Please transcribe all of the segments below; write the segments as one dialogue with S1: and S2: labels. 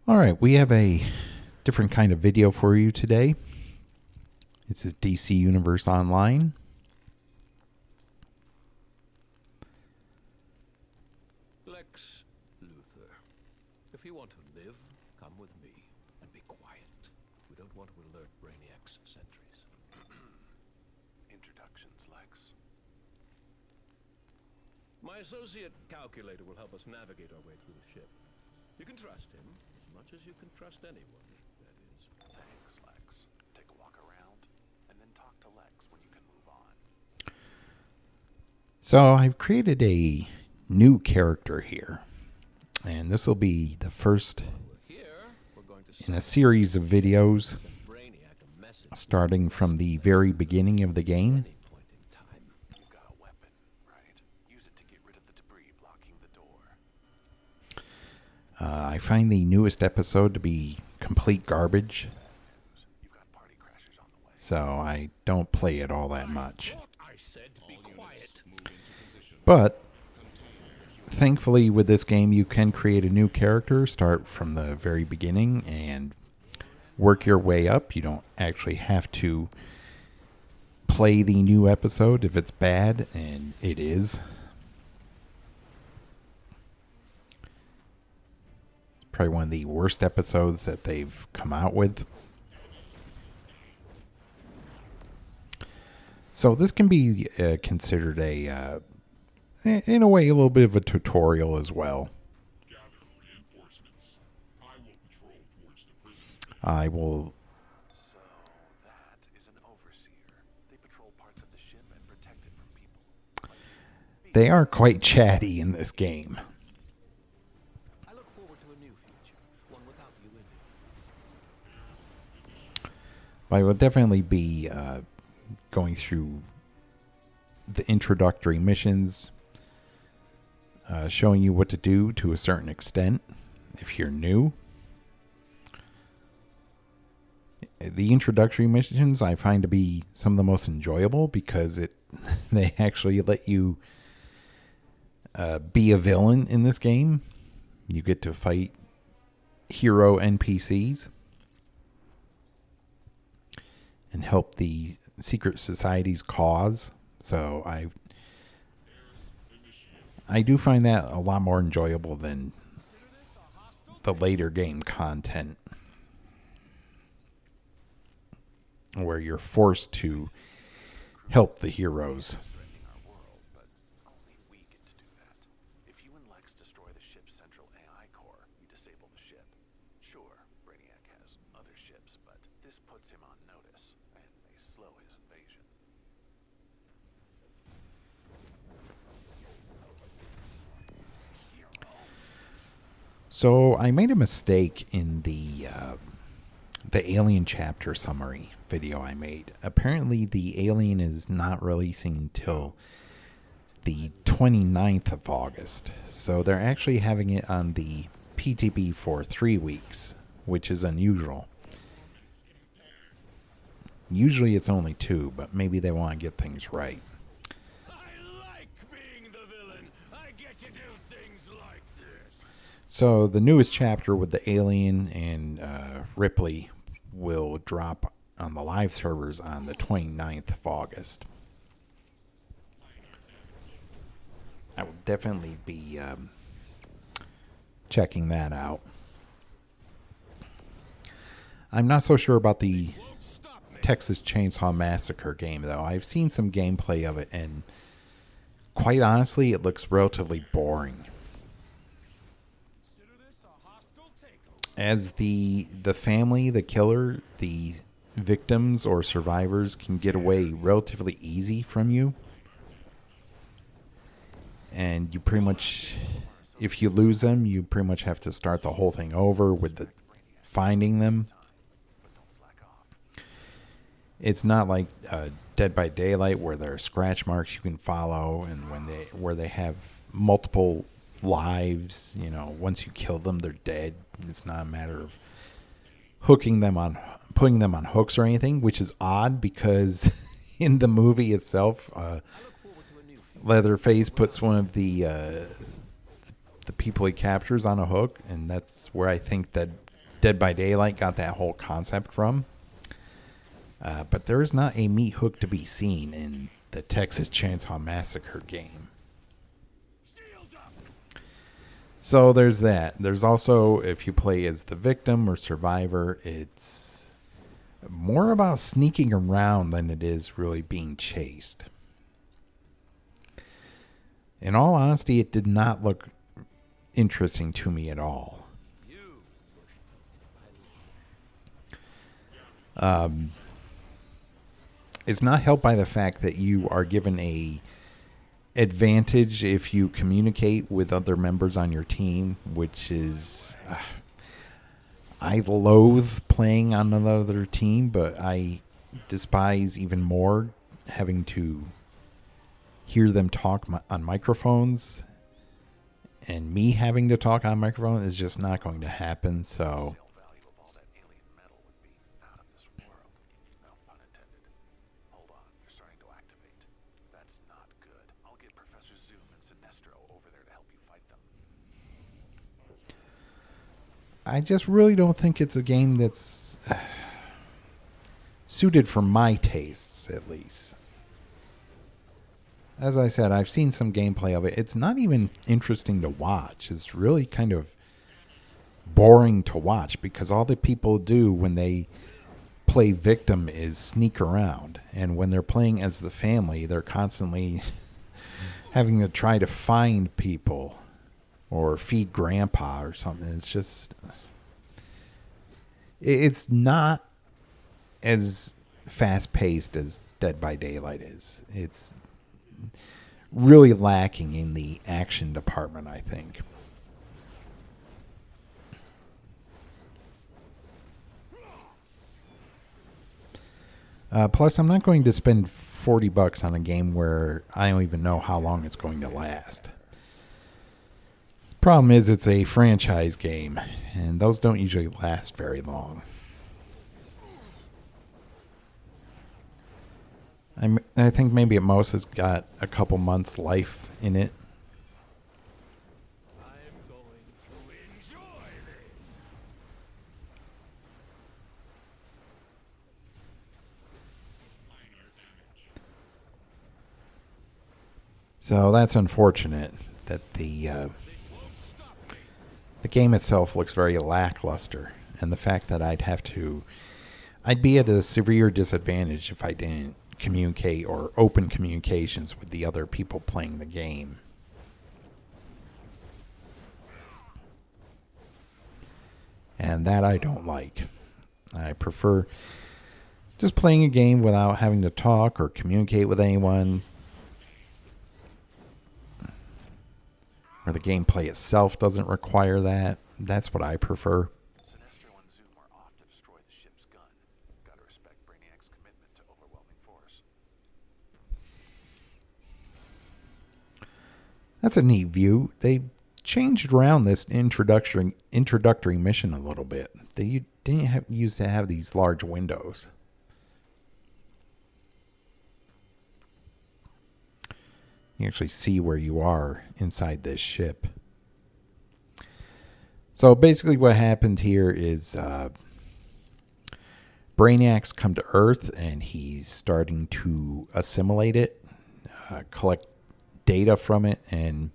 S1: All right, we have a different kind of video for you today. This is DC Universe Online.
S2: Lex Luthor, if you want to live, come with me and be quiet. We don't want to alert Brainiac's sentries.
S3: Introductions, Lex.
S2: My associate Calculator will help us navigate our way through the ship. You can trust him as much as you can trust anyone, that is.
S3: Thanks, Lex. Take a walk around, and then talk to Lex when you can move on.
S1: So I've created a new character here, and this will be the first
S2: We're going to
S1: in a series of videos
S2: send Brainiac a message
S1: starting from the very beginning of the game.
S2: at any point in time.
S3: You've got a weapon, right? Use it to get rid of the debris blocking the door.
S1: I find the newest episode to be complete garbage,
S3: You've got party crashers on the way.
S1: so I don't play it all that much.
S2: I said to be quiet.
S1: But thankfully with this game you can create a new character, start from the very beginning and work your way up. You don't actually have to play the new episode if it's bad, and it is. Probably one of the worst episodes that they've come out with. So this can be considered a, in a way, a little bit of a tutorial as well.
S4: Gather reinforcements. I will patrol towards the prison.
S1: I will.
S3: So, that is an overseer. They patrol parts of the ship and protect it from people.
S1: They are quite chatty in this game.
S2: I look forward to a new future, one without you in it.
S1: But I will definitely be going through the introductory missions, showing you what to do to a certain extent if you're new. The introductory missions I find to be some of the most enjoyable because they actually let you be a villain in this game. You get to fight hero NPCs and help the secret society's cause. So I do find that a lot more enjoyable than the later game content, where you're forced to help the heroes.
S3: Threatening our world, but only we get to do that. If you and Lex destroy the ship's central AI core, you disable the ship. Sure, Brainiac has other ships, but this puts him on notice and may slow his invasion.
S1: So I made a mistake in the Alien chapter summary video I made. Apparently the Alien is not releasing until the 29th of August. So they're actually having it on the PTB for 3 weeks, which is unusual. Usually it's only 2, but maybe they want to get things right.
S2: I like being the villain. I get to do things like this.
S1: So the newest chapter with the Alien and Ripley will drop on the live servers on the 29th of August. I will definitely be checking that out. I'm not so sure about the Texas Chainsaw Massacre game, though. I've seen some gameplay of it, and quite honestly, it looks relatively boring. As the family, the killer, the victims or survivors can get away relatively easy from you. And you pretty much, if you lose them, you pretty much have to start the whole thing over with the finding them.
S3: But don't slack off.
S1: It's not like Dead by Daylight where there are scratch marks you can follow, and where they have multiple lives. You know, once you kill them, they're dead. It's not a matter of putting them on hooks or anything, which is odd because in the movie itself, Leatherface puts one of the people he captures on a hook, and that's where I think that Dead by Daylight got that whole concept from. But there is not a meat hook to be seen in the Texas Chainsaw Massacre game. So there's that. There's also, if you play as the victim or survivor, it's more about sneaking around than it is really being chased. In all honesty, it did not look interesting to me at all. It's not helped by the fact that you are given a advantage if you communicate with other members on your team, which is I loathe playing on another team, but I despise even more having to hear them talk on microphones, and me having to talk on microphone is just not going to happen. So
S3: Value of all that alien metal would be out of this world. No pun intended. Hold on, they're starting to activate. That's not good. I'll get Professor Zoom and Sinestro over there to help you fight them.
S1: I just really don't think it's a game that's suited for my tastes, at least. As I said, I've seen some gameplay of it. It's not even interesting to watch. It's really kind of boring to watch because all the people do when they play victim is sneak around. And when they're playing as the family, they're constantly having to try to find people or feed grandpa or something. It's just... It's not as fast-paced as Dead by Daylight is. It's really lacking in the action department, I think. Plus, I'm not going to spend $40 on a game where I don't even know how long it's going to last. Problem is, it's a franchise game, and those don't usually last very long. I think maybe at most it's got a couple months life in it.
S2: I'm going to enjoy this.
S1: So that's unfortunate that the game itself looks very lackluster, and the fact that I'd be at a severe disadvantage if I didn't communicate or open communications with the other people playing the game. And that I don't like. I prefer just playing a game without having to talk or communicate with anyone, or the gameplay itself doesn't require that. That's what I prefer.
S3: Sinestro and Zoom are off to destroy the ship's gun. Gotta respect Brainiac's commitment to overwhelming force.
S1: That's a neat view. They changed around this introductory mission a little bit. They didn't used to have these large windows. You actually see where you are inside this ship. So basically what happened here is Brainiac's come to Earth and he's starting to assimilate it, collect data from it, and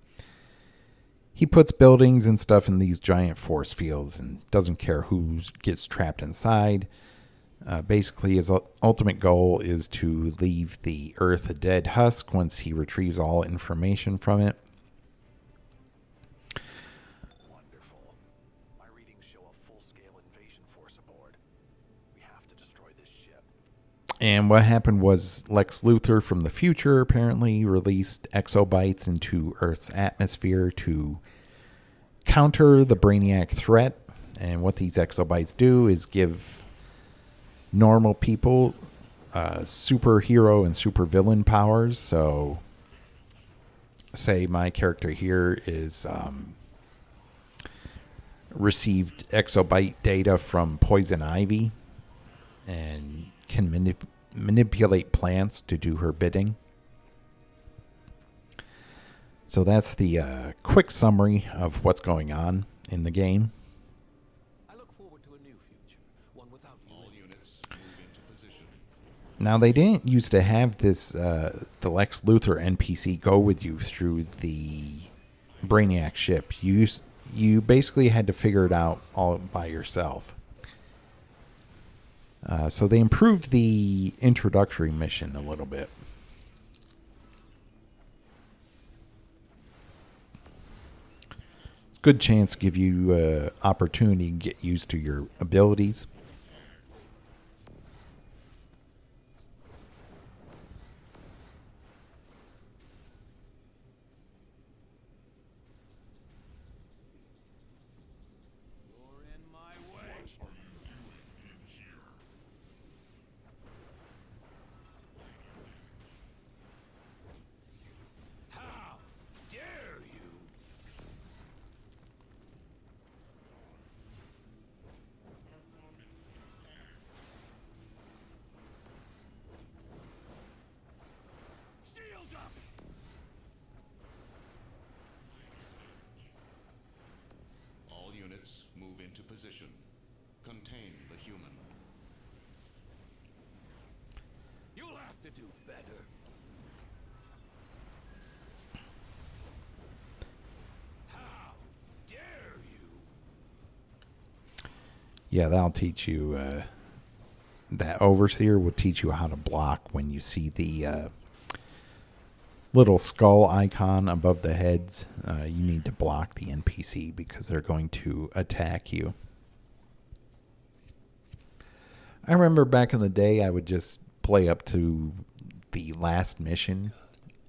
S1: he puts buildings and stuff in these giant force fields and doesn't care who gets trapped inside. Basically, his ultimate goal is to leave the Earth a dead husk once he retrieves all information from it.
S3: Wonderful. My readings show a full-scale invasion force aboard. We have to destroy this ship.
S1: And what happened was Lex Luthor from the future apparently released exobytes into Earth's atmosphere to counter the Brainiac threat. And what these exobytes do is give normal people superhero and supervillain powers. So say my character here is received exobyte data from Poison Ivy and can manipulate plants to do her bidding. So that's the quick summary of what's going on in the game.
S2: I look forward to a new
S1: Now, they didn't used to have this, the Lex Luthor NPC go with you through the Brainiac ship. You basically had to figure it out all by yourself. So they improved the introductory mission a little bit. It's a good chance to give you opportunity to get used to your abilities.
S4: All units move into position. Contain the human.
S2: You'll have to do better. How dare you?
S1: Yeah, that'll teach you. That Overseer will teach you how to block when you see the little skull icon above the heads. You need to block the NPC because they're going to attack you. I remember back in the day, I would just play up to the last mission,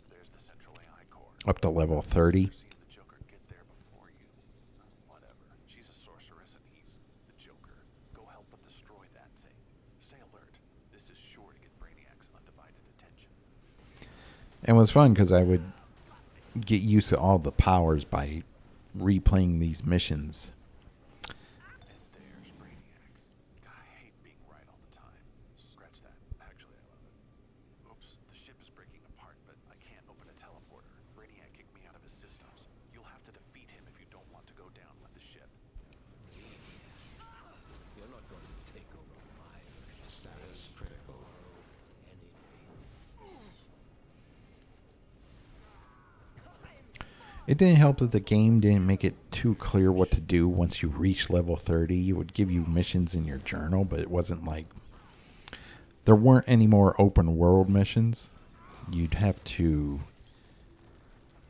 S3: There's the central AI core.
S1: up to level 30.
S3: Seen the Joker get there before you. Whatever. She's a sorceress and he's the Joker. Go help them destroy that thing. Stay alert. This is sure to get Brainiac's undivided attention.
S1: And it was fun because I would get used to all the powers by replaying these missions.
S3: And there's Brainiac. I hate being right all the time. Scratch that. Actually, I love it. Oops, the ship is breaking apart, but I can't open a teleporter. Brainiac kicked me out of his systems. You'll have to defeat him if you don't want to go down with the ship.
S2: You're not going to take over my
S4: Status critical.
S2: any day.
S1: It didn't help that the game didn't make it too clear what to do once you reach level 30. It would give you missions in your journal, but it wasn't like... There weren't any more open world missions. You'd have to...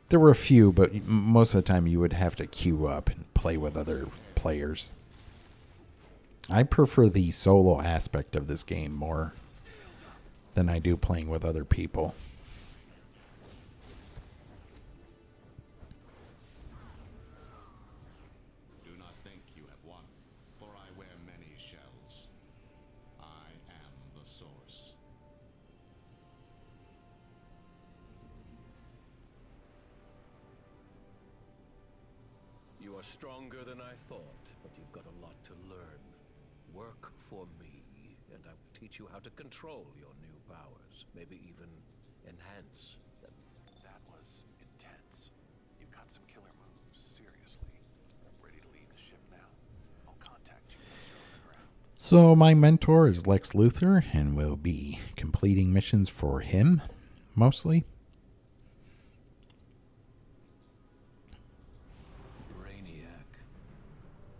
S1: There were a few, but most of the time you would have to queue up and play with other players. I prefer the solo aspect of this game more than I do playing with other people.
S4: Do not think you have won, for I wear many shells. I am the source.
S2: You are stronger than I thought, but you've got a lot to learn. Work for me, and I will teach you how to control your new powers. Maybe even enhance them.
S3: That was intense. You got some killer moves, seriously. Ready to leave the ship now? I'll contact you once you're on the ground.
S1: So my mentor is Lex Luthor, and we'll be completing missions for him, mostly.
S2: Brainiac,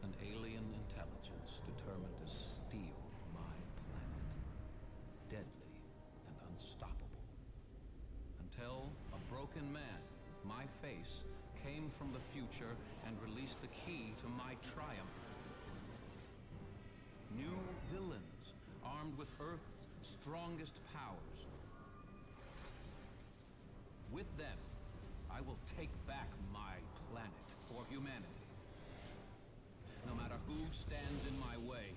S2: an alien intelligence determined to steal my planet. Deadly and unstoppable. Until a broken man with my face came from the future and released the key to my triumph. New villains, armed with Earth's strongest powers. With them, I will take back my planet for humanity. No matter who stands in my way.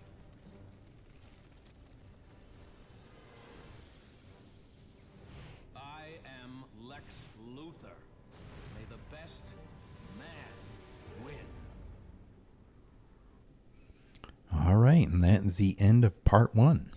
S2: I am Lex Luthor. May the best man win.
S1: All right, and that is the end of part 1.